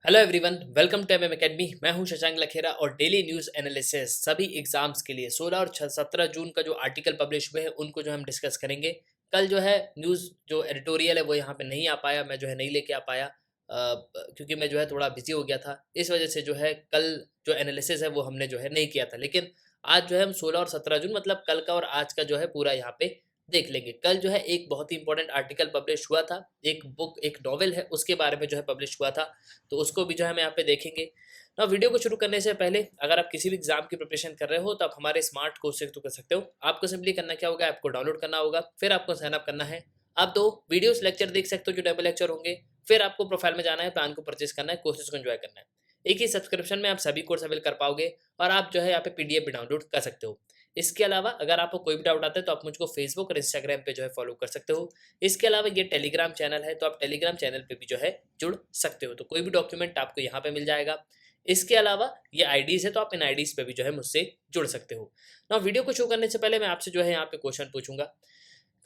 Hello everyone, welcome to MM academy. मैं हूं शशांक लखेरा और डेली न्यूज़ एनालिसिस सभी एग्जाम्स के लिए 16 और 17 जून का जो आर्टिकल पब्लिश हुए हैं उनको जो हम डिस्कस करेंगे। कल जो है न्यूज़ जो एडिटोरियल है वो यहाँ पे नहीं आ पाया, मैं जो है नहीं लेके आ पाया क्योंकि मैं जो है थोड़ा बिजी हो गया था। इस वजह से जो है कल जो एनालिसिस है वो हमने जो है नहीं किया था, लेकिन आज जो है हम 16 और 17 जून मतलब कल का और आज का जो है पूरा यहाँ पे देख लेंगे। कल जो है एक बहुत ही इंपॉर्टेंट आर्टिकल पब्लिश हुआ था, एक बुक एक नॉवल है उसके बारे में जो है पब्लिश हुआ था, तो उसको भी जो है हम यहाँ पे देखेंगे ना। वीडियो को शुरू करने से पहले अगर आप किसी भी एग्जाम की प्रिपरेशन कर रहे हो तो आप हमारे स्मार्ट कोर्स से तो कर सकते हो। आपको सिंपली करना क्या होगा, आपको डाउनलोड करना होगा, फिर आपको साइन अप करना है। आप दो वीडियोस लेक्चर देख सकते हो जो डबल लेक्चर होंगे, फिर आपको प्रोफाइल में जाना है, प्लान को परचेज करना है, कोर्सेज को एंजॉय करना है। एक ही सब्सक्रिप्शन में आप सभी कोर्स अवेल कर पाओगे और आप जो है यहाँ पे पीडीएफ भी डाउनलोड कर सकते हो। इसके अलावा अगर आपको कोई भी डाउट आता है तो आप मुझको फेसबुक और इंस्टाग्राम पे जो है फॉलो कर सकते हो। इसके अलावा ये टेलीग्राम चैनल है तो आप टेलीग्राम चैनल पे भी जो है जुड़ सकते हो, तो कोई भी डॉक्यूमेंट आपको यहाँ पे मिल जाएगा। इसके अलावा ये आईडीज है तो आप इन आईडीज पे भी जो है मुझसे जुड़ सकते हो ना। वीडियो को शुरू करने से पहले मैं आपसे जो है यहाँ पे क्वेश्चन पूछूंगा।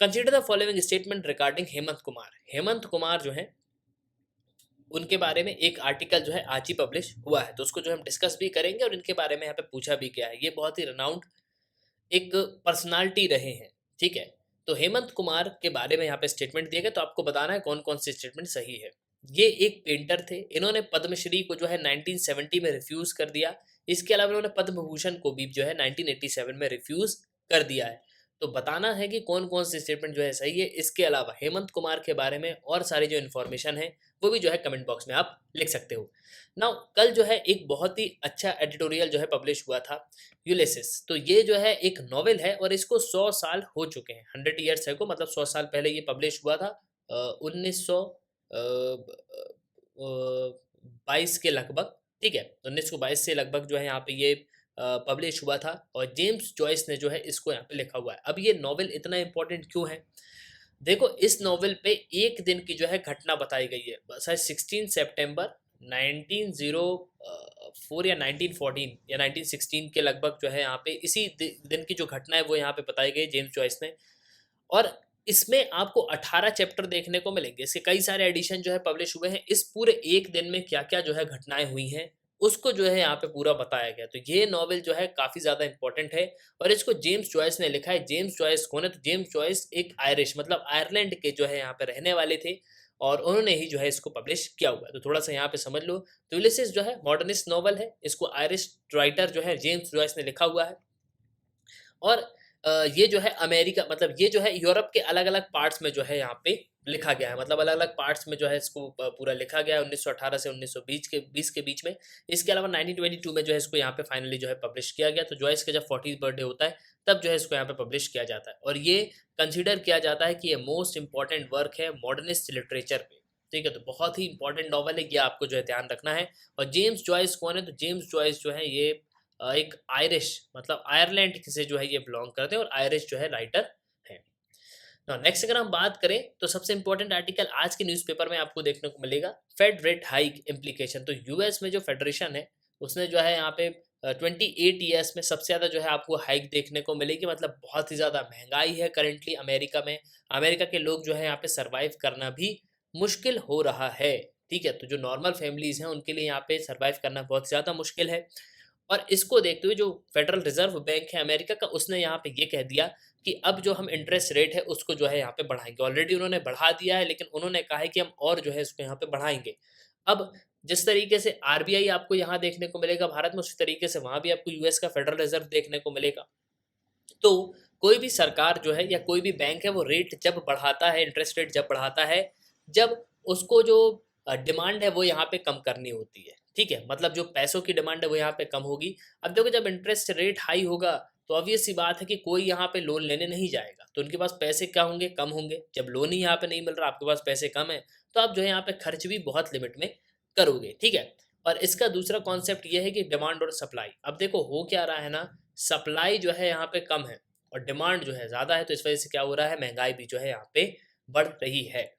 Consider the following statement regarding Hemant Kumar. Hemant Kumar जो है उनके बारे में एक आर्टिकल जो है आज ही पब्लिश हुआ है, तो उसको जो हम डिस्कस भी करेंगे और इनके बारे में यहाँ पे पूछा भी गया है। ये बहुत ही रनाउंड एक पर्सनालिटी रहे हैं, ठीक है। तो हेमंत कुमार के बारे में यहाँ पे स्टेटमेंट दिए गए, तो आपको बताना है कौन कौन से स्टेटमेंट सही है। ये एक पेंटर थे, इन्होंने पद्मश्री को जो है 1970 में रिफ्यूज कर दिया। इसके अलावा इन्होंने पद्म भूषण को भी जो है 1987 में रिफ्यूज कर दिया है। तो बताना है कि कौन कौन से स्टेटमेंट जो है सही है। इसके अलावा हेमंत कुमार के बारे में और सारी जो इन्फॉर्मेशन है वो भी जो है कमेंट बॉक्स में आप लिख सकते हो ना। कल जो है एक बहुत ही अच्छा एडिटोरियल जो है पब्लिश हुआ था, यूलिसिस। तो ये जो है एक नॉवेल है और इसको 100 साल हो चुके हैं, 100 ईयर्स है को, मतलब 100 साल पहले ये पब्लिश हुआ था। 1922 के लगभग, ठीक है। 1922 से लगभग जो है यहाँ पे ये पब्लिश हुआ था और जेम्स जॉयस ने जो है इसको यहाँ पे लिखा हुआ है। अब ये नॉवेल इतना इंपॉर्टेंट क्यों है, देखो इस नॉवेल पे एक दिन की जो है घटना बताई गई है, शायद 16 सितंबर 1904 या 1914 या 1916 के लगभग जो है यहाँ पे इसी दिन की जो घटना है वो यहाँ पे बताई गई जेम्स जॉयस ने। और इसमें आपको 18 चैप्टर देखने को मिलेंगे, इसके कई सारे एडिशन जो है पब्लिश हुए हैं। इस पूरे एक दिन में क्या क्या जो है घटनाएं हुई हैं उसको जो है यहाँ पे पूरा बताया गया। तो ये नॉवेल जो है काफ़ी ज़्यादा इंपॉर्टेंट है और इसको जेम्स जॉयस ने लिखा है। जेम्स जॉयस कौन है, तो जेम्स जॉयस एक आयरिश मतलब आयरलैंड के जो है यहाँ पे रहने वाले थे और उन्होंने ही जो है इसको पब्लिश किया हुआ है। तो थोड़ा सा यहाँ पे समझ लो। तो यूलिसिस जो है मॉडर्निस्ट नॉवल है, इसको आयरिश राइटर जो है जेम्स जॉयस ने लिखा हुआ है। और ये जो है अमेरिका मतलब ये जो है यूरोप के अलग-अलग पार्ट्स में जो है यहाँ पे लिखा गया है, मतलब अलग-अलग पार्ट्स में जो है इसको पूरा लिखा गया है 1918 से 1920 के बीच में। इसके अलावा 1922 में जो है इसको यहाँ पे फाइनली जो है पब्लिश किया गया। तो जॉयस का जब 40th बर्थडे होता है तब जो है इसको यहाँ पे पब्लिश किया जाता है और ये कंसीडर किया जाता है कि ये मोस्ट इंपॉर्टेंट वर्क है मॉडर्निस्ट लिटरेचर पे, ठीक है। तो बहुत ही इंपॉर्टेंट नॉवल है, ये आपको जो है ध्यान रखना है। और जेम्स जॉयस कौन है, तो जेम्स जॉयस जो है ये एक आयरिश मतलब आयरलैंड से जो है ये बिलोंग करते हैं और आयरिश जो है राइटर है। नेक्स्ट अगर हम बात करें तो सबसे इंपॉर्टेंट आर्टिकल आज के न्यूज़पेपर में आपको देखने को मिलेगा, फेड रेट हाइक इम्प्लीकेशन। तो यूएस में जो फेडरेशन है उसने जो है यहाँ पे 28 ईयर्स में सबसे ज़्यादा जो है आपको हाइक देखने को मिलेगी, मतलब बहुत ही ज़्यादा महंगाई है करेंटली अमेरिका में। अमेरिका के लोग जो है यहाँ पे सर्वाइव करना भी मुश्किल हो रहा है, ठीक है। तो जो नॉर्मल फैमिलीज हैं उनके लिए यहाँ पे सर्वाइव करना बहुत ज़्यादा मुश्किल है। और इसको देखते हुए जो फेडरल रिजर्व बैंक है अमेरिका का उसने यहाँ पे ये कह दिया कि अब जो हम इंटरेस्ट रेट है उसको जो है यहाँ पे बढ़ाएंगे। ऑलरेडी उन्होंने बढ़ा दिया है लेकिन उन्होंने कहा है कि हम और जो है इसको यहाँ पे बढ़ाएंगे। अब जिस तरीके से आरबीआई आपको यहाँ देखने को मिलेगा भारत में, उसी तरीके से वहाँ भी आपको यूएस का फेडरल रिजर्व देखने को मिलेगा। तो कोई भी सरकार जो है या कोई भी बैंक है वो रेट जब बढ़ाता है, इंटरेस्ट रेट जब बढ़ाता है, जब उसको जो डिमांड है वो यहाँ पे कम करनी होती है, ठीक है। मतलब जो पैसों की डिमांड है वो यहाँ पे कम होगी। अब देखो जब इंटरेस्ट रेट हाई होगा तो ऑब्वियस सी बात है कि कोई यहाँ पे लोन लेने नहीं जाएगा, तो उनके पास पैसे क्या होंगे, कम होंगे। जब लोन ही यहाँ पे नहीं मिल रहा, आपके पास पैसे कम है, तो आप जो है यहाँ पे खर्च भी बहुत लिमिट में करोगे, ठीक है। और इसका दूसरा कॉन्सेप्ट ये है कि डिमांड और सप्लाई। अब देखो हो क्या रहा है ना, सप्लाई जो है यहाँ पे कम है और डिमांड जो है ज़्यादा है, तो इस वजह से क्या हो रहा है, महंगाई भी जो है यहाँ पे बढ़ रही है।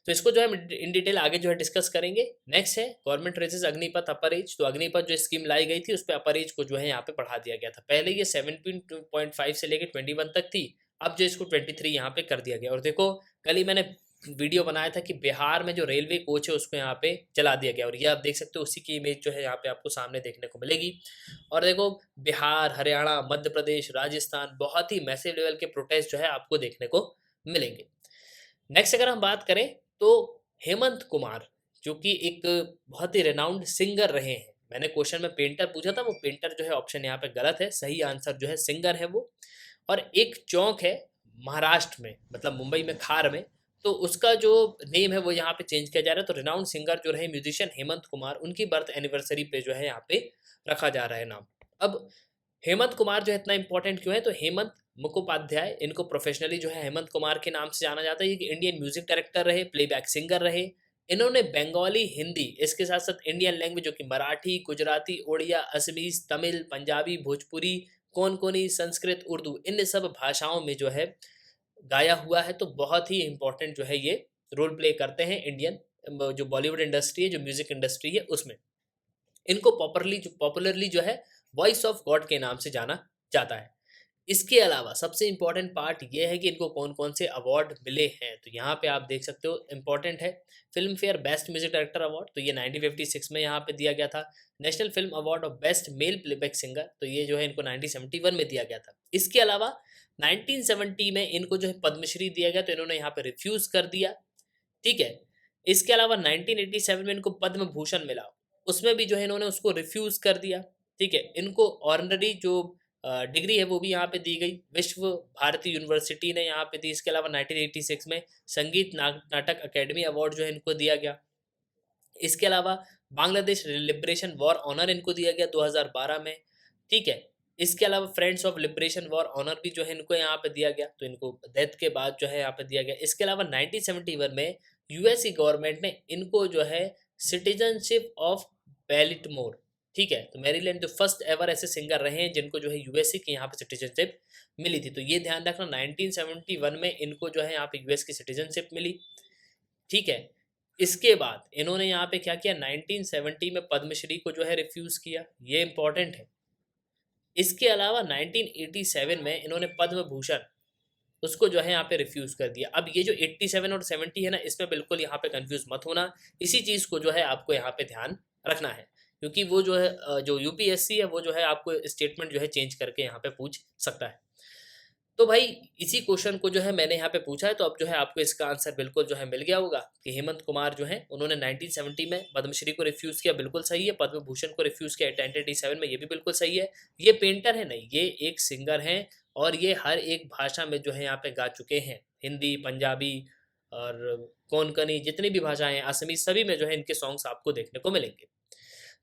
तो इसको जो है हम इन डिटेल आगे जो है डिस्कस करेंगे। नेक्स्ट है government raises Agnipath upper age. तो अग्निपथ जो स्कीम लाई गई थी उस पर अपर एज को जो है यहाँ पे बढ़ा दिया गया था। पहले ये 17.5 से लेकर 21 तक थी, अब जो इसको 23 यहाँ पे कर दिया गया। और देखो कल ही मैंने वीडियो बनाया था कि बिहार में जो रेलवे कोच है उसको यहाँ पे जला दिया गया, और ये आप देख सकते हो उसी की इमेज जो है यहाँ पे आपको सामने देखने को मिलेगी। और देखो बिहार, हरियाणा, मध्य प्रदेश, राजस्थान, बहुत ही मैसिव लेवल के प्रोटेस्ट जो है आपको देखने को मिलेंगे। नेक्स्ट अगर हम बात करें तो हेमंत कुमार, जो कि एक बहुत ही रेनाउंड सिंगर रहे हैं। मैंने क्वेश्चन में पेंटर पूछा था, वो पेंटर जो है ऑप्शन यहाँ पे गलत है, सही आंसर जो है सिंगर है वो। और एक चौक है महाराष्ट्र में, मतलब मुंबई में, खार में, तो उसका जो नेम है वो यहाँ पे चेंज किया जा रहा है। तो रिनाउंड सिंगर जो रहे म्यूजिशियन हेमंत कुमार, उनकी बर्थ एनिवर्सरी पे जो है यहाँ पे रखा जा रहा है नाम। अब हेमंत कुमार जो है इतना इंपॉर्टेंट क्यों है, तो हेमंत मुखोपाध्याय, इनको प्रोफेशनली जो है हेमंत कुमार के नाम से जाना जाता है। ये कि इंडियन म्यूजिक डायरेक्टर रहे, प्लेबैक सिंगर रहे। इन्होंने बंगाली, हिंदी, इसके साथ साथ इंडियन लैंग्वेज जो कि मराठी, गुजराती, उड़िया, असमीज, तमिल, पंजाबी, भोजपुरी, कोंकणी, संस्कृत, उर्दू, इन सब भाषाओं में जो है गाया हुआ है। तो बहुत ही इंपॉर्टेंट जो है ये रोल प्ले करते हैं इंडियन जो बॉलीवुड इंडस्ट्री है, जो म्यूजिक इंडस्ट्री है उसमें। इनको पॉपुलरली जो है वॉइस ऑफ गॉड के नाम से जाना जाता है। इसके अलावा सबसे इंपॉर्टेंट पार्ट ये है कि इनको कौन कौन से अवार्ड मिले हैं, तो यहाँ पे आप देख सकते हो इंपॉर्टेंट है। Film fair best music director award, तो ये 1956 में यहाँ पे दिया गया था। National film award of best male playback singer, तो ये जो है इनको 1971 में दिया गया था। इसके अलावा 1970 में इनको जो है पद्मश्री दिया गया, तो इन्होंने यहाँ पे रिफ्यूज कर दिया। ठीक है। इसके अलावा 1987 में इनको पद्म भूषण मिला, उसमें भी जो है इन्होंने उसको रिफ्यूज कर दिया। ठीक है। इनको ऑनररी जो डिग्री है वो भी यहाँ पे दी गई, विश्व भारती यूनिवर्सिटी ने यहाँ पे दी। इसके अलावा 1986 में संगीत नाटक अकेडमी अवार्ड जो है इनको दिया गया। इसके अलावा बांग्लादेश लिबरेशन वॉर ऑनर इनको दिया गया 2012 में। ठीक है। इसके अलावा friends of liberation war honour भी जो है इनको यहाँ पे दिया गया, तो इनको डेथ के बाद जो है यहाँ पे दिया गया। इसके अलावा 1971 में यूएसए गवर्नमेंट ने इनको जो है सिटीजनशिप ऑफ बैलिटमोर, ठीक है, तो मैरीलैंड जो फर्स्ट एवर ऐसे सिंगर रहे हैं जिनको जो है यूएसए की यहाँ पे सिटीजनशिप मिली थी। तो ये ध्यान रखना 1971 में इनको जो है यहाँ पे यूएस की सिटीजनशिप मिली। ठीक है। इसके बाद इन्होंने यहाँ पे क्या किया, 1970 में पद्मश्री को जो है रिफ्यूज किया, ये इंपॉर्टेंट है। इसके अलावा 1987 में इन्होंने पद्म भूषण उसको जो है यहाँ पे रिफ्यूज कर दिया। अब ये जो 87 और 70 है ना, इसमें बिल्कुल यहाँ पे कंफ्यूज मत होना, इसी चीज़ को जो है आपको यहाँ पे ध्यान रखना है, क्योंकि वो जो है जो यूपीएससी है वो जो है आपको स्टेटमेंट जो है चेंज करके यहाँ पे पूछ सकता है। तो भाई इसी क्वेश्चन को जो है मैंने यहाँ पे पूछा है, तो अब जो है आपको इसका आंसर बिल्कुल जो है मिल गया होगा कि हेमंत कुमार जो है उन्होंने 1970 में पद्मश्री को रिफ्यूज किया, बिल्कुल सही है। पद्म भूषण को रिफ्यूज किया 1987 में, ये भी बिल्कुल सही है। ये पेंटर है नहीं, ये एक सिंगर हैं, और ये हर एक भाषा में जो है यहाँ पे गा चुके हैं, हिंदी, पंजाबी और कोंकणी, जितनी भी भाषाएं हैं, असमी, सभी में जो है इनके सॉन्ग्स आपको देखने को मिलेंगे।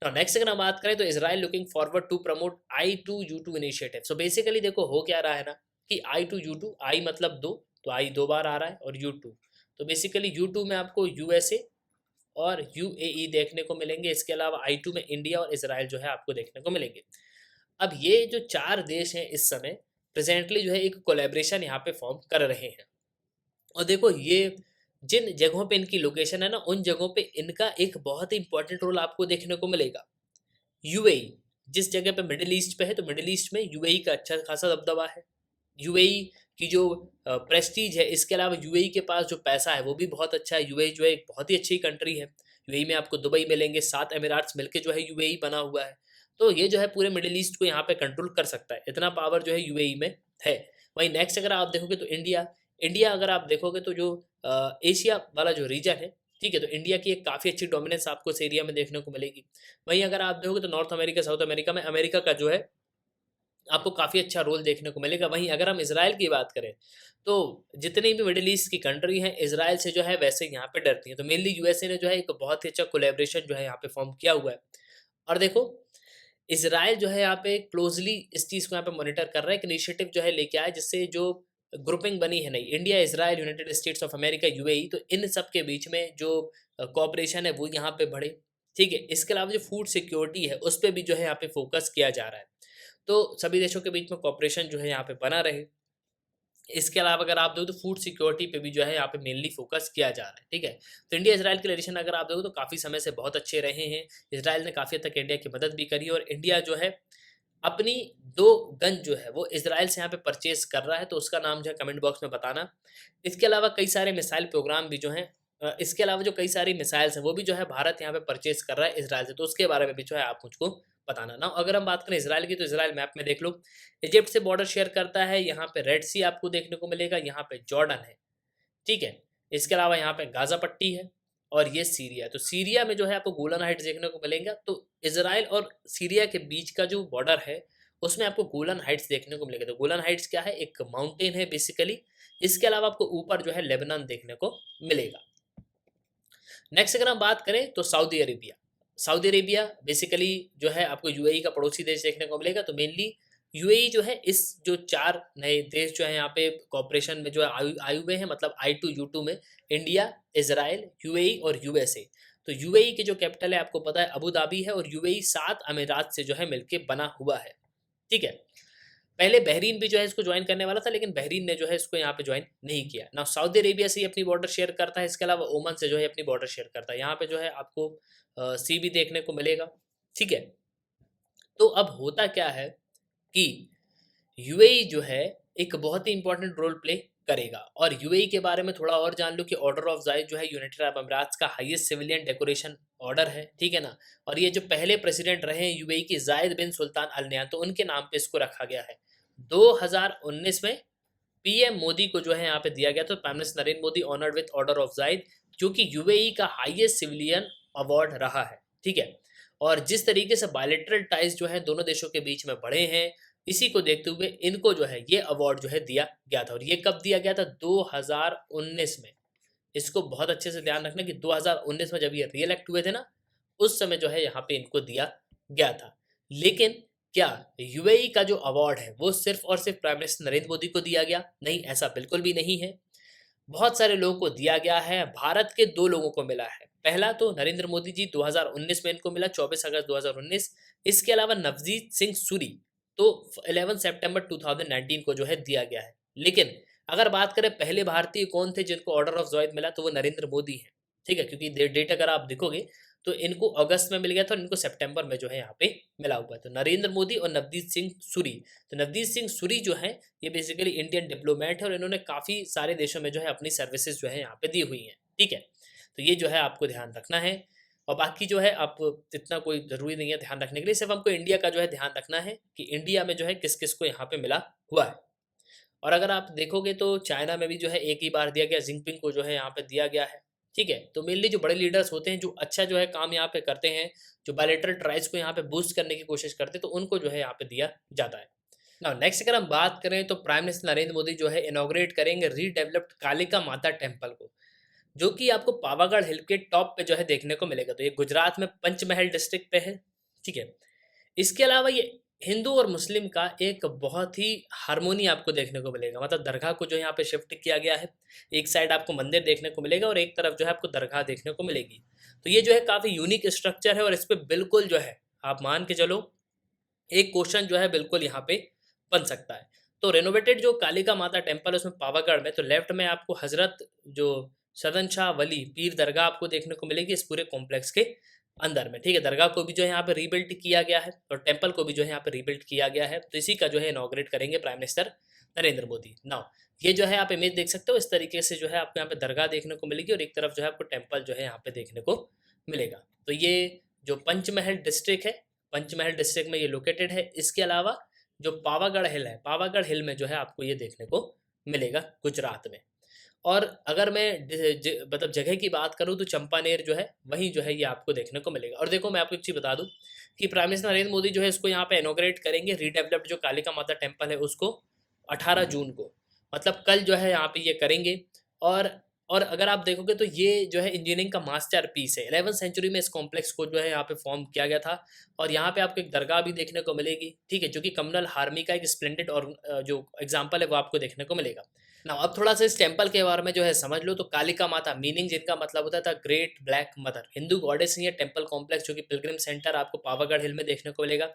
नेक्स्ट अगर हम बात करें तो Israel looking forward to promote I2U2 initiative. So basically देखो हो क्या रहा है ना कि I2U2, आई मतलब दो, तो आई दो बार आ रहा है, और U2, तो बेसिकली U2 में आपको यूएसए और यूएई देखने को मिलेंगे। इसके अलावा I2 में इंडिया और इजराइल जो है आपको देखने को मिलेंगे। अब ये जो चार देश हैं इस समय प्रेजेंटली जो है एक कोलैबोरेशन यहाँ पे फॉर्म कर रहे हैं। और देखो ये जिन जगहों पे इनकी लोकेशन है ना, उन जगहों पे इनका एक बहुत ही इंपॉर्टेंट रोल आपको देखने को मिलेगा। यूएई जिस जगह पे मिडिल ईस्ट पे है, तो मिडिल ईस्ट में यूएई का अच्छा खासा दबदबा है। यूएई की जो प्रेस्टीज है, इसके अलावा यूएई के पास जो पैसा है वो भी बहुत अच्छा है। यूएई जो है एक बहुत ही अच्छी कंट्री है। यूएई में आपको दुबई मिलेंगे, 7 एमिराट्स मिलके जो है यूएई बना हुआ है। तो ये जो है पूरे मिडिल ईस्ट को यहाँ पे कंट्रोल कर सकता है, इतना पावर जो है यूएई में है। वहीं नेक्स्ट अगर आप देखोगे तो इंडिया, इंडिया अगर आप देखोगे तो जो एशिया वाला जो रीजन है, ठीक है, तो इंडिया की एक काफ़ी अच्छी डोमिनेंस आपको इस एरिया में देखने को मिलेगी। वहीं अगर आप देखोगे तो नॉर्थ अमेरिका, साउथ अमेरिका में अमेरिका का जो है आपको काफ़ी अच्छा रोल देखने को मिलेगा। वहीं अगर हम इसराइल की बात करें तो जितनी भी मिडिल ईस्ट की कंट्री हैं इसराइल से जो है वैसे यहाँ पे डरती हैं। तो मेनली यूएसए ने जो है एक बहुत ही अच्छा कोलैबोरेशन जो है यहाँ पे फॉर्म किया हुआ है। और देखो इसराइल जो है यहाँ पे क्लोजली इस चीज़ को यहाँ पे मॉनिटर कर रहा है, एक इनिशिएटिव जो है लेके आया जिससे जो ग्रुपिंग बनी है नहीं, India, Israel, United states of America, UAE, तो इन सब के बीच में जो कोऑपरेशन है वो यहाँ पे बढ़े। ठीक है। इसके अलावा जो फूड सिक्योरिटी है उस पर भी जो है यहाँ पे फोकस किया जा रहा है, तो सभी देशों के बीच में कोऑपरेशन जो है यहाँ पे बना रहे। इसके अलावा अगर आप देखो तो फूड सिक्योरिटी पे भी जो है यहाँ पे मेनली फोकस किया जा रहा है। ठीक है। तो इंडिया इसराइल के रिलेशन अगर आप देखो तो काफ़ी समय से बहुत अच्छे रहे हैं। इसराइल ने काफ़ी हद तक इंडिया की मदद भी करी, और इंडिया जो है अपनी 2 गन जो है वो इजराइल से यहाँ पे परचेज कर रहा है, तो उसका नाम जो है कमेंट बॉक्स में बताना। इसके अलावा कई सारे मिसाइल प्रोग्राम भी जो हैं, इसके अलावा जो कई सारी मिसाइल्स हैं वो भी जो है भारत यहाँ पे परचेज कर रहा है इसराइल से, तो उसके बारे में भी जो है आप मुझको बताना ना। अगर हम बात करें इसराइल की, तो इसराइल मैप में देख लो, इजिप्ट से बॉर्डर शेयर करता है, यहाँ पे रेड सी आपको देखने को मिलेगा, यहाँ पे जॉर्डन है, ठीक है। इसके अलावा यहाँ पे गाजा पट्टी है और ये सीरिया, तो सीरिया में जो है आपको गोलन हाइट्स देखने को मिलेंगे। तो इसराइल और सीरिया के बीच का जो बॉर्डर है उसमें आपको गोलन हाइट्स देखने को मिलेगा। तो गोलन हाइट्स क्या है, एक माउंटेन है बेसिकली। इसके अलावा आपको ऊपर जो है लेबनान देखने को मिलेगा। नेक्स्ट अगर हम बात करें तो Saudi Arabia, Saudi Arabia basically जो है आपको यूएई का पड़ोसी देश देखने को मिलेगा। तो मेनली यूएई जो है, इस जो 4 नए देश जो है यहाँ पे कॉपरेशन में जो है आए हुए हैं, मतलब I2U2 में, इंडिया, इसराइल, यूएई और यूएसए। तो यूएई की जो कैपिटल है आपको पता है अबू धाबी है, और यूएई 7 अमीरात से जो है मिलके बना हुआ है, ठीक है। पहले बहरीन भी जो है इसको ज्वाइन करने वाला था, लेकिन बहरीन ने जो है इसको यहाँ पे ज्वाइन नहीं किया ना। सऊदी अरेबिया से ही अपनी बॉर्डर शेयर करता है, इसके अलावा ओमान से जो है अपनी बॉर्डर शेयर करता है। यहाँ पे जो है आपको सी भी देखने को मिलेगा, ठीक है। तो अब होता क्या है कि यूएई जो है एक बहुत ही इंपॉर्टेंट रोल प्ले करेगा। और यूएई के बारे में थोड़ा और जान लो कि ऑर्डर ऑफ जायद जो है यूनाइटेड अरब अमीरात का हाईएस्ट सिविलियन डेकोरेशन ऑर्डर है, ठीक है ना। और ये जो पहले प्रेसिडेंट रहे हैं यूएई की, जायद बिन सुल्तान अल नयान, तो उनके नाम पे इसको रखा गया है। 2019 में पीएम मोदी को जो है यहाँ पे दिया गया, तो prime minister Narendra Modi honoured with order of Zayed, जो कि यूएई का हाईएस्ट सिविलियन अवार्ड रहा है, ठीक है। और जिस तरीके से बायलैटरल टाइज जो है दोनों देशों के बीच में बढ़े हैं, इसी को देखते हुए इनको जो है ये अवार्ड जो है दिया गया था। और ये कब दिया गया था, 2019 में। इसको बहुत अच्छे से ध्यान रखना कि 2019 में जब ये रिएलेक्ट हुए थे ना, उस समय जो है यहाँ पे इनको दिया गया था। लेकिन क्या यूएई का जो अवार्ड है वो सिर्फ और सिर्फ प्राइम मिनिस्टर नरेंद्र मोदी को दिया गया? नहीं, ऐसा बिल्कुल भी नहीं है। बहुत सारे लोगों को दिया गया है। भारत के 2 लोगों को मिला है। पहला तो नरेंद्र मोदी जी 2019 में इनको मिला, 24 अगस्त 2019। इसके अलावा नवजीत सिंह सूरी तो 11 सितंबर 2019 को जो है दिया गया है। लेकिन अगर बात करें पहले भारतीय कौन थे जिनको ऑर्डर ऑफ जायद मिला, तो वो नरेंद्र मोदी है, ठीक है। क्योंकि डेट अगर आप देखोगे तो इनको अगस्त में मिल गया था और इनको सितंबर में जो है यहाँ पे मिला हुआ है। तो नरेंद्र मोदी और नवदीप सिंह सूरी। तो नवदीप सिंह सूरी जो है ये बेसिकली इंडियन डिप्लोमेट है, और इन्होंने काफ़ी सारे देशों में जो है अपनी सर्विसेज जो है यहाँ पे दी हुई हैं, ठीक है। तो ये जो है आपको ध्यान रखना है। और बाकी जो है आप इतना कोई ज़रूरी नहीं है ध्यान रखने के लिए, सिर्फ हमको इंडिया का जो है ध्यान रखना है कि इंडिया में जो है किस किस को यहाँ पे मिला हुआ है। और अगर आप देखोगे तो चाइना में भी जो है एक ही बार दिया गया, जिनपिंग को जो है यहाँ पे दिया गया है, ठीक है। तो मेनली जो बड़े लीडर्स होते हैं, जो अच्छा जो है काम यहाँ पे करते हैं, जो बायलैटरल ट्राइज को यहाँ पे बूस्ट करने की कोशिश करते हैं, तो उनको जो है यहाँ पे दिया जाता है। ना नेक्स्ट अगर हम बात करें तो प्राइम मिनिस्टर नरेंद्र मोदी जो है इनॉग्रेट करेंगे रीडेवलप्ड कालिका माता टेम्पल को, जो कि आपको पावागढ़ हिल के टॉप पे जो है देखने को मिलेगा। तो ये गुजरात में पंचमहल डिस्ट्रिक्ट पे है, ठीक है। इसके अलावा ये हिंदू और मुस्लिम का एक बहुत ही हारमोनी आपको देखने को मिलेगा। मतलब दरगाह को जो यहाँ पे शिफ्ट किया गया है, एक साइड आपको मंदिर देखने को मिलेगा और एक तरफ जो है आपको दरगाह देखने को मिलेगी। तो ये जो है काफ़ी यूनिक स्ट्रक्चर है, और इस पर बिल्कुल जो है आप मान के चलो एक क्वेश्चन जो है बिल्कुल यहाँ पे बन सकता है। तो रेनोवेटेड जो कालिका माता टेम्पल है उसमें पावागढ़ में, तो लेफ्ट में आपको हजरत जो सदन शाह वली पीर दरगाह आपको देखने को मिलेगी इस पूरे कॉम्प्लेक्स के अंदर में, ठीक है। दरगाह को भी जो है यहाँ पे रीबिल्ड किया गया है, और टेम्पल को भी जो है यहाँ पे रीबिल्ड किया गया है। तो इसी का जो है इनॉग्रेट करेंगे prime minister Narendra Modi. Now ये जो है आप इमेज देख सकते हो, इस तरीके से जो है आपको यहाँ पे दरगाह देखने को मिलेगी और एक तरफ जो है आपको टेम्पल जो है यहाँ पे देखने को मिलेगा। तो ये जो पंचमहल डिस्ट्रिक्ट है, पंचमहल डिस्ट्रिक्ट में ये लोकेटेड है। इसके अलावा जो पावागढ़ हिल है, पावागढ़ हिल में जो है आपको ये देखने को मिलेगा गुजरात में। और अगर मैं मतलब जगह की बात करूँ तो चंपानेर जो है वहीं जो है ये आपको देखने को मिलेगा। और देखो मैं आपको एक चीज़ बता दूं कि प्राइम मिनिस्टर नरेंद्र मोदी जो है इसको यहाँ पे इनॉग्रेट करेंगे, रीडेवलप्ड जो कालिका माता टेम्पल है उसको 18 जून को, मतलब कल जो है यहाँ पे ये करेंगे। और अगर आप देखोगे तो ये जो है इंजीनियरिंग का मास्टर पीस है। 11वीं सेंचुरी में इस कॉम्प्लेक्स को जो है यहाँ पे फॉर्म किया गया था। और यहाँ पे आपको एक दरगाह भी देखने को मिलेगी, ठीक है, जो कि कम्युनल हार्मी का एक स्प्लेंडेड और जो एग्जाम्पल है वो आपको देखने को मिलेगा। ना अब थोड़ा सा इस टेम्पल के बारे में जो है समझ लो। तो कालिका माता मीनिंग जिनका मतलब होता था great black mother, Hindu goddess ही है। टेम्पल कॉम्प्लेक्स जो कि पिलग्रिम सेंटर आपको पावागढ़ हिल में देखने को मिलेगा,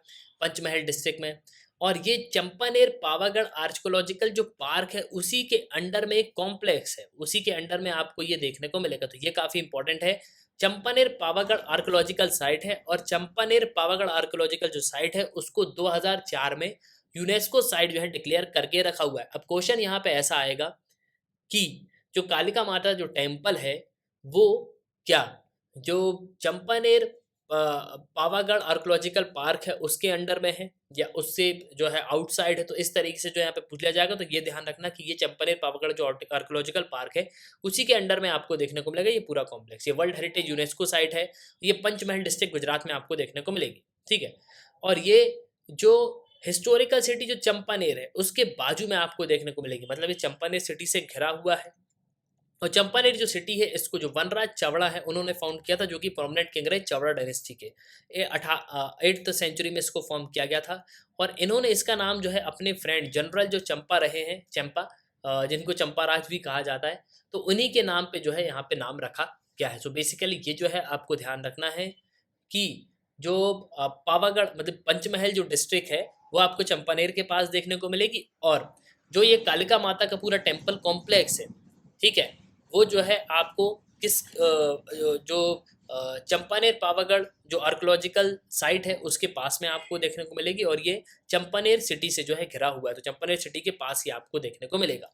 पंचमहल डिस्ट्रिक्ट में। और ये चंपानेर पावागढ़ आर्कियोलॉजिकल जो पार्क है उसी के अंडर में एक कॉम्प्लेक्स है, उसी के अंडर में आपको ये देखने को मिलेगा। तो ये काफ़ी इंपॉर्टेंट है। चंपानेर पावागढ़ आर्कोलॉजिकल साइट है, और चंपानेर पावागढ़ आर्कोलॉजिकल जो साइट है उसको 2004 में यूनेस्को साइट जो है डिक्लेयर करके रखा हुआ है। अब क्वेश्चन यहाँ पे ऐसा आएगा कि जो कालिका माता जो टेम्पल है वो क्या जो चंपानेर पावागढ़ आर्कोलॉजिकल पार्क है उसके अंडर में है या उससे जो है आउटसाइड है। तो इस तरीके से जो यहाँ पे पूछ लिया जाएगा, तो ये ध्यान रखना कि ये चंपानेर पावागढ़ जो आर्कोलॉजिकल पार्क है उसी के अंडर में आपको देखने को मिलेगा ये पूरा कॉम्प्लेक्स। ये वर्ल्ड हेरिटेज यूनेस्को साइट है, ये पंचमहल डिस्ट्रिक्ट गुजरात में आपको देखने को मिलेगी। ठीक है, और ये जो हिस्टोरिकल सिटी जो चंपानेर है उसके बाजू में आपको देखने को मिलेगी, मतलब ये चंपानेर सिटी से घिरा हुआ है। और चंपानेर जो सिटी है इसको जो वनराज चावड़ा है उन्होंने फाउंड किया था, जो कि प्रोमिनेंट किंग रहे चावड़ा डायनेस्टी के। 8th सेंचुरी में इसको फॉर्म किया गया था, और इन्होंने इसका नाम जो है अपने फ्रेंड जनरल जो चंपा रहे हैं, चंपा जिनको चंपाराज भी कहा जाता है, तो उन्हीं के नाम पे जो है यहाँ पे नाम रखा गया है। सो बेसिकली ये जो है आपको ध्यान रखना है कि जो पावागढ़ मतलब पंचमहल जो डिस्ट्रिक्ट है वो आपको चंपानेर के पास देखने को मिलेगी, और जो ये कालिका माता का पूरा टेम्पल कॉम्प्लेक्स है, ठीक है, वो जो है आपको किस जो चंपानेर पावागढ़ जो आर्कोलॉजिकल साइट है उसके पास में आपको देखने को मिलेगी, और ये चंपानेर सिटी से जो है घिरा हुआ है, तो चंपानेर सिटी के पास ही आपको देखने को मिलेगा।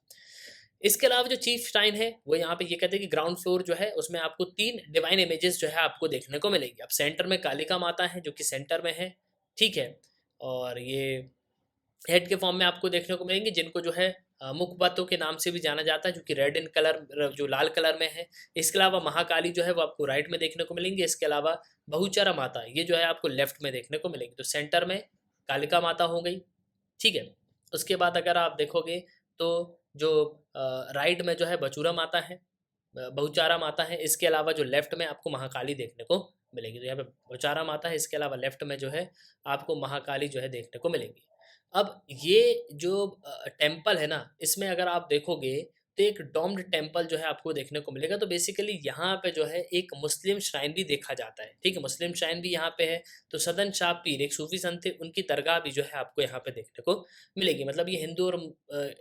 इसके अलावा जो चीफ श्राइन है वो यहाँ पे ये कहते हैं कि ग्राउंड फ्लोर जो है उसमें आपको 3 डिवाइन इमेजेस जो है आपको देखने को मिलेगी। अब सेंटर में कालिका माता है जो कि सेंटर में है, ठीक है, और ये हेड के फॉर्म में आपको देखने को मिलेंगे, जिनको जो है मुखबातों के नाम से भी जाना जाता है, जो कि रेड इन कलर जो लाल कलर में है। इसके अलावा महाकाली जो है वो आपको राइट में देखने को मिलेंगे। इसके अलावा बहुचरा माता ये जो है आपको लेफ्ट में देखने को मिलेगी। तो सेंटर में कालिका माता हो गई, ठीक है। उसके बाद अगर आप देखोगे तो जो राइट में जो है बचूरा माता है, बहुचारा माता है। इसके अलावा जो लेफ्ट में आपको महाकाली देखने को मिलेगी। तो यहाँ पे बहुचारा माता है, इसके अलावा लेफ्ट में जो है आपको महाकाली जो है देखने को मिलेगी। अब ये जो टेम्पल है ना, इसमें अगर आप देखोगे तो एक डोम्ड टेम्पल जो है आपको देखने को मिलेगा। तो बेसिकली यहाँ पे जो है एक मुस्लिम श्राइन भी देखा जाता है, ठीक है, मुस्लिम श्राइन भी यहाँ पे है। तो सदन शाह पीर एक सूफी संत थे, उनकी दरगाह भी जो है आपको यहाँ पे देखने को मिलेगी। मतलब ये हिंदू और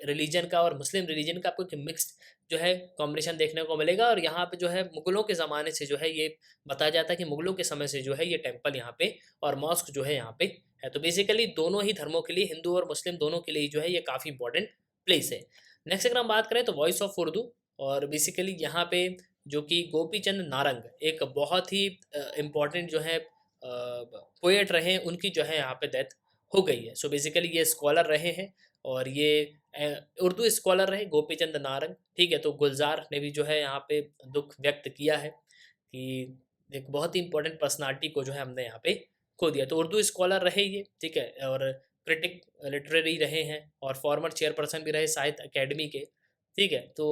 रिलीजन का और मुस्लिम रिलीजन का आपको एक मिक्स्ड जो है कॉम्बिनेशन देखने को मिलेगा। और यहाँ पे जो है मुगलों के ज़माने से जो है ये बताया जाता है कि मुगलों के समय से जो है ये टेम्पल यहाँ पे और मॉस्क जो है यहाँ पे है। तो बेसिकली दोनों ही धर्मों के लिए, हिंदू और मुस्लिम दोनों के लिए जो है ये काफ़ी इंपॉर्टेंट प्लेस है। नेक्स्ट अगर हम बात करें तो वॉइस ऑफ उर्दू, और बेसिकली यहाँ पे जो कि गोपी चंद नारंग एक बहुत ही इम्पॉर्टेंट जो है पोएट रहे हैं, उनकी जो है यहाँ पे डेथ हो गई है। सो बेसिकली ये स्कॉलर रहे हैं, और ये उर्दू स्कॉलर रहे गोपी चंद नारंग, ठीक है। तो गुलजार ने भी जो है यहाँ पे दुख व्यक्त किया है कि एक बहुत ही इंपॉर्टेंट पर्सनालिटी को जो है हमने यहाँ पे खो दिया। तो उर्दू स्कॉलर रहे ये, ठीक है, और क्रिटिक लिटरेरी रहे हैं, और फॉर्मर चेयरपर्सन भी रहे साहित्य अकेडमी के, ठीक है। तो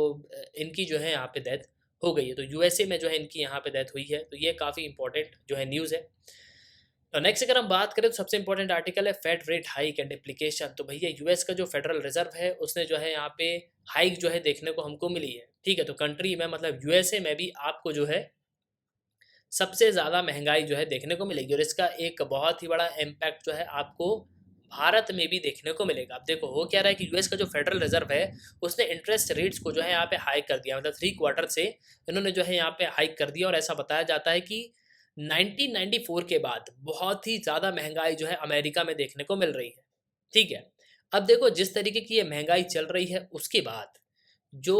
इनकी जो है यहाँ पे डेथ हो गई है। तो यूएसए में जो है इनकी यहाँ पे डेथ हुई है। तो ये काफ़ी इंपॉर्टेंट जो है न्यूज़ है। तो नेक्स्ट अगर हम बात करें तो सबसे इंपॉर्टेंट आर्टिकल है Fed rate hike and application. तो भैया यूएस का जो फेडरल रिजर्व है उसने जो है यहाँ पे हाइक जो है देखने को हमको मिली है, ठीक है। तो कंट्री में मतलब यूएसए में भी आपको जो है सबसे ज़्यादा महंगाई जो है देखने को मिलेगी, और इसका एक बहुत ही बड़ा इम्पैक्ट जो है आपको भारत में भी देखने को मिलेगा। अब देखो हो क्या रहा है कि यूएस का जो फेडरल रिजर्व है उसने इंटरेस्ट रेट्स को जो है यहाँ पे हाइक कर दिया, मतलब 3 क्वार्टर से इन्होंने जो है यहाँ पे हाइक कर दिया। और ऐसा बताया जाता है कि 1994 के बाद बहुत ही ज़्यादा महंगाई जो है अमेरिका में देखने को मिल रही है, ठीक है। अब देखो जिस तरीके की ये महंगाई चल रही है उसके बाद जो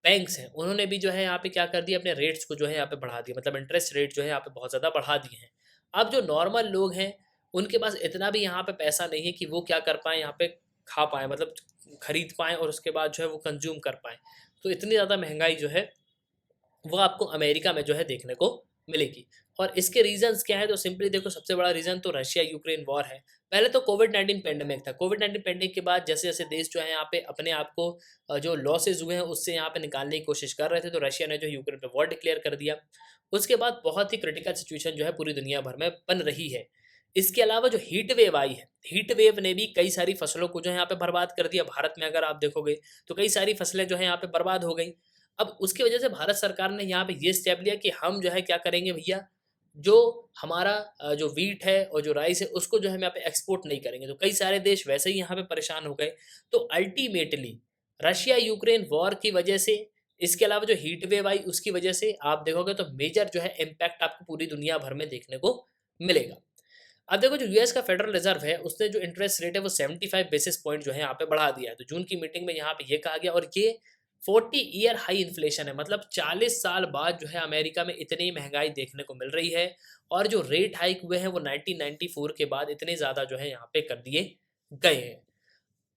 बैंक्स हैं उन्होंने भी जो है यहाँ पे क्या कर दिया, अपने रेट्स को जो है यहाँ पे बढ़ा दिया, मतलब इंटरेस्ट रेट जो है यहाँ पे बहुत ज़्यादा बढ़ा दिए हैं। अब जो नॉर्मल लोग हैं उनके पास इतना भी यहाँ पे पैसा नहीं है कि वो क्या कर पाएँ, यहाँ पे खा पाएँ, मतलब खरीद पाएँ और उसके बाद जो है वो कंज्यूम कर पाएँ। तो इतनी ज़्यादा महंगाई जो है वो आपको अमेरिका में जो है देखने को मिलेगी। और इसके रीजंस क्या है, तो सिंपली देखो सबसे बड़ा रीज़न तो रशिया यूक्रेन वॉर है। पहले तो कोविड-19 पैंडेमिक था। कोविड-19 पैंडेमिक के बाद जैसे जैसे देश जो है यहाँ पे अपने आप को जो लॉसेज हुए हैं उससे यहाँ पे निकालने की कोशिश कर रहे थे, तो रशिया ने जो यूक्रेन पे वॉर डिक्लेयर कर दिया। उसके बाद बहुत ही क्रिटिकल सिचुएशन जो है पूरी दुनिया भर में बन रही है। इसके अलावा जो हीट वेव आई है, हीट वेव ने भी कई सारी फसलों को जो है यहाँ पे बर्बाद कर दिया। भारत में अगर आप देखोगे तो कई सारी फसलें जो है यहाँ पे बर्बाद हो गई। अब उसकी वजह से भारत सरकार ने यहाँ पे ये स्टेप लिया कि हम जो है क्या करेंगे भैया, जो हमारा जो वीट है और जो राइस है उसको जो है हम यहाँ पे एक्सपोर्ट नहीं करेंगे। तो कई सारे देश वैसे ही यहाँ पे परेशान हो गए। तो अल्टीमेटली रशिया यूक्रेन वॉर की वजह से इसके अलावा जो हीट वेव आई उसकी वजह से आप देखोगे तो मेजर जो है इम्पैक्ट आपको पूरी दुनिया भर में देखने को मिलेगा। अब देखो जो यूएस का फेडरल रिजर्व है उसने जो इंटरेस्ट रेट है वो 75 बेसिस पॉइंट जो है यहाँ पे बढ़ा दिया है। तो जून की मीटिंग में यहाँ पे ये कहा गया, और ये 40 ईयर हाई इन्फ्लेशन है, मतलब 40 साल बाद जो है अमेरिका में इतनी महंगाई देखने को मिल रही है। और जो रेट हाइक हुए हैं वो 1994 के बाद इतने ज़्यादा जो है यहाँ पे कर दिए गए हैं।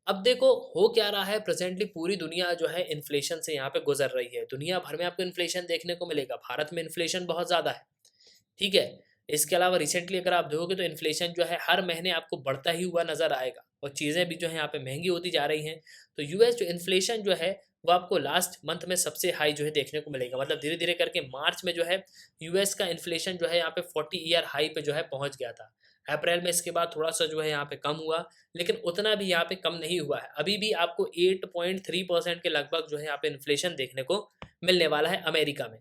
अब देखो हो क्या रहा है, प्रेजेंटली पूरी दुनिया जो है इन्फ्लेशन से यहाँ पे गुजर रही है। दुनिया भर में आपको इन्फ्लेशन देखने को मिलेगा, भारत में इन्फ्लेशन बहुत ज़्यादा है, ठीक है। इसके अलावा रिसेंटली अगर आप देखोगे तो इन्फ्लेशन जो है हर महीने आपको बढ़ता ही हुआ नज़र आएगा, और चीज़ें भी जो है यहाँ पे महंगी होती जा रही हैं। तो यूएस जो इन्फ्लेशन जो है वो आपको लास्ट मंथ में सबसे हाई जो है देखने को मिलेगा, मतलब धीरे धीरे करके मार्च में जो है यूएस का इन्फ्लेशन जो है यहाँ पे 40 ईयर हाई पे जो है पहुँच गया था। अप्रैल में इसके बाद थोड़ा सा जो है यहाँ पे कम हुआ, लेकिन उतना भी यहाँ पे कम नहीं हुआ है। अभी भी आपको 8.3% के लगभग जो है यहाँ पे इन्फ्लेशन देखने को मिलने वाला है अमेरिका में।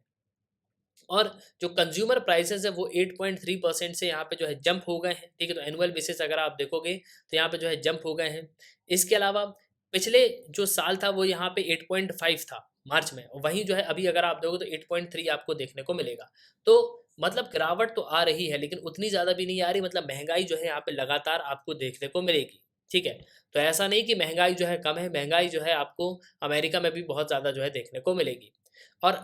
और जो कंज्यूमर प्राइसेस है वो 8.3% से यहाँ पे जो है जंप हो गए हैं, ठीक है। तो एनुअल बेसिस अगर आप देखोगे तो यहाँ पे जो है जंप हो गए हैं। इसके अलावा पिछले जो साल था वो यहाँ पे 8.5 था मार्च में, और वहीं जो है अभी अगर आप देखोगे तो 8.3 आपको देखने को मिलेगा। तो मतलब गिरावट तो आ रही है, लेकिन उतनी ज़्यादा भी नहीं आ रही, मतलब महंगाई जो है यहाँ पे लगातार आपको देखने को मिलेगी, ठीक है। तो ऐसा नहीं कि महंगाई जो है कम है, महंगाई जो है आपको अमेरिका में भी बहुत ज़्यादा जो है देखने को मिलेगी। और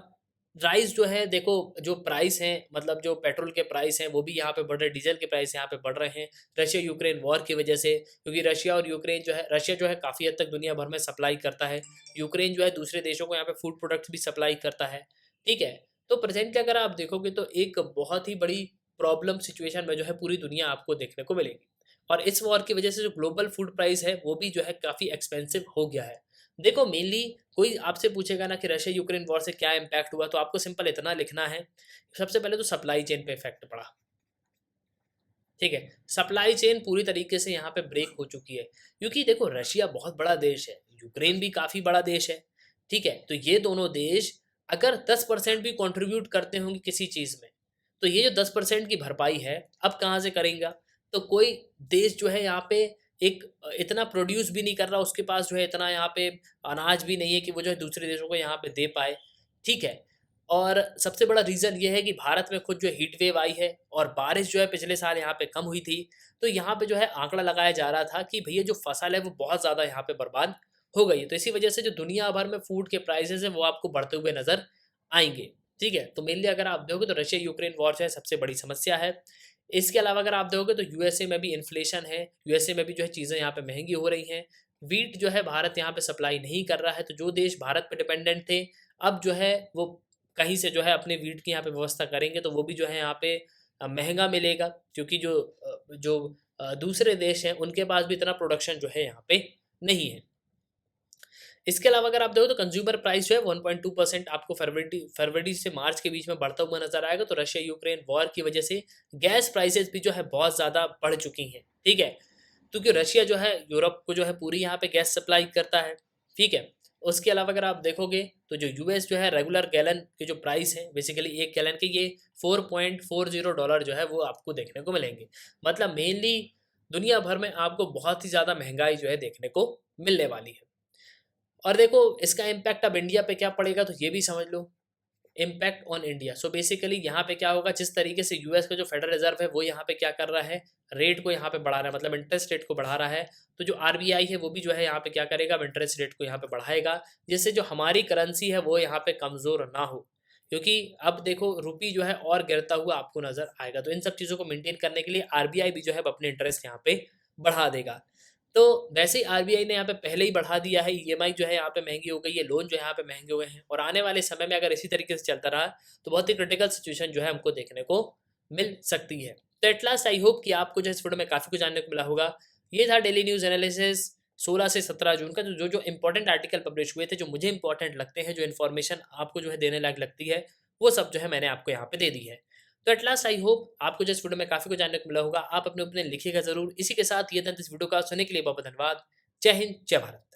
राइस जो है देखो, जो प्राइस हैं, मतलब जो पेट्रोल के प्राइस हैं वो भी यहाँ पे बढ़ रहे हैं, डीजल के प्राइस यहाँ पे बढ़ रहे हैं रशिया यूक्रेन वॉर की वजह से। क्योंकि रशिया और यूक्रेन जो है, रशिया जो है काफ़ी हद तक दुनिया भर में सप्लाई करता है, यूक्रेन जो है दूसरे देशों को यहाँ पे फूड प्रोडक्ट्स भी सप्लाई करता है, ठीक है। तो प्रेजेंटली अगर आप देखोगे तो एक बहुत ही बड़ी प्रॉब्लम सिचुएशन में जो है पूरी दुनिया आपको देखने को मिलेगी। और इस वॉर की वजह से जो ग्लोबल फूड प्राइस है वो भी जो है काफ़ी एक्सपेंसिव हो गया है। देखो मेनली कोई आपसे पूछेगा ना कि रशिया यूक्रेन वॉर से क्या इम्पैक्ट हुआ, तो आपको सिंपल इतना लिखना है, सबसे पहले तो सप्लाई चेन पे इफेक्ट पड़ा, ठीक है। सप्लाई चेन पूरी तरीके से यहाँ पे ब्रेक हो चुकी है, क्योंकि देखो रशिया बहुत बड़ा देश है, यूक्रेन भी काफ़ी बड़ा देश है, ठीक है। तो ये दोनों देश अगर 10% भी कंट्रीब्यूट करते होंगे किसी चीज़ में, तो ये जो 10% की भरपाई है अब कहाँ से करेंगे। तो कोई देश जो है यहाँ पे एक इतना प्रोड्यूस भी नहीं कर रहा, उसके पास जो है इतना यहाँ पे अनाज भी नहीं है कि वो जो है दूसरे देशों को यहाँ पे दे पाए, ठीक है। और सबसे बड़ा रीज़न ये है कि भारत में खुद जो हीट वेव आई है, और बारिश जो है पिछले साल यहाँ पे कम हुई थी। तो यहाँ पे जो है आंकड़ा लगाया जा रहा था कि भैया जो फसल है वो बहुत ज़्यादा यहाँ पे बर्बाद हो गई है। तो इसी वजह से जो दुनिया भर में फूड के प्राइसेस है वो आपको बढ़ते हुए नज़र आएंगे, ठीक है। तो मेनली अगर आप देखोगे तो रशिया यूक्रेन वॉर जो है सबसे बड़ी समस्या है। इसके अलावा अगर आप देखोगे तो यूएसए में भी इन्फ्लेशन है, यूएसए में भी जो है चीज़ें यहाँ पे महंगी हो रही हैं। वीट जो है भारत यहाँ पे सप्लाई नहीं कर रहा है, तो जो देश भारत पे डिपेंडेंट थे अब जो है वो कहीं से जो है अपने वीट की यहाँ पे व्यवस्था करेंगे, तो वो भी जो है यहाँ पे महंगा मिलेगा, क्योंकि जो दूसरे देश हैं उनके पास भी इतना प्रोडक्शन जो है यहाँ पे नहीं है। इसके अलावा अगर आप देखो तो कंज्यूमर प्राइस जो है 1.2% आपको फरवरी से मार्च के बीच में बढ़ता हुआ नजर आएगा। तो रशिया यूक्रेन वॉर की वजह से गैस प्राइसेस भी जो है बहुत ज़्यादा बढ़ चुकी हैं, ठीक है। क्योंकि रशिया जो है यूरोप को जो है पूरी यहाँ पे गैस सप्लाई करता है, ठीक है। उसके अलावा अगर आप देखोगे तो जो यूएस जो है रेगुलर गैलन के जो प्राइस है, बेसिकली एक गैलन के ये $4.40 जो है वो आपको देखने को मिलेंगे। मतलब मेनली दुनिया भर में आपको बहुत ही ज़्यादा महंगाई जो है देखने को मिलने वाली है। और देखो इसका इम्पैक्ट अब इंडिया पे क्या पड़ेगा तो ये भी समझ लो, impact on India. So basically यहाँ पे क्या होगा, जिस तरीके से यूएस का जो फेडरल रिजर्व है वो यहाँ पे क्या कर रहा है, रेट को यहाँ पे बढ़ा रहा है, मतलब इंटरेस्ट रेट को बढ़ा रहा है। तो जो आरबीआई है वो भी जो है यहाँ पे क्या करेगा, इंटरेस्ट रेट को यहाँ पे बढ़ाएगा, जिससे जो हमारी करेंसी है वो यहाँ पे कमज़ोर ना हो। क्योंकि अब देखो रुपी जो है और गिरता हुआ आपको नजर आएगा, तो इन सब चीज़ों को मेंटेन करने के लिए आरबीआई भी जो है अपने इंटरेस्ट यहाँ पे बढ़ा देगा। तो वैसे ही आरबीआई ने यहाँ पे पहले ही बढ़ा दिया है, ईएमआई जो है यहाँ पे महंगी हो गई है, लोन जो है यहाँ पे महंगे हुए हैं, और आने वाले समय में अगर इसी तरीके से चलता रहा तो बहुत ही क्रिटिकल सिचुएशन जो है हमको देखने को मिल सकती है। तो एट लास्ट आई होप कि आपको जो इस वीडियो में काफ़ी कुछ जानने को मिला होगा। ये था डेली न्यूज़ एनालिसिस 16 से 17 जून का, जो जो इंपॉर्टेंट आर्टिकल पब्लिश हुए थे, जो मुझे इंपॉर्टेंट लगते हैं, जो इन्फॉर्मेशन आपको जो है देने लायक लगती है, वो सब जो है मैंने आपको यहाँ पे दे दी है। तो एट लास्ट आई होप आपको जिस वीडियो में काफ़ी कुछ जानने को मिला होगा। आप अपने ओपिनियन लिखिएगा जरूर। इसी के साथ ये था इस वीडियो का, सुनने के लिए बहुत बहुत धन्यवाद। जय हिंद, जय भारत।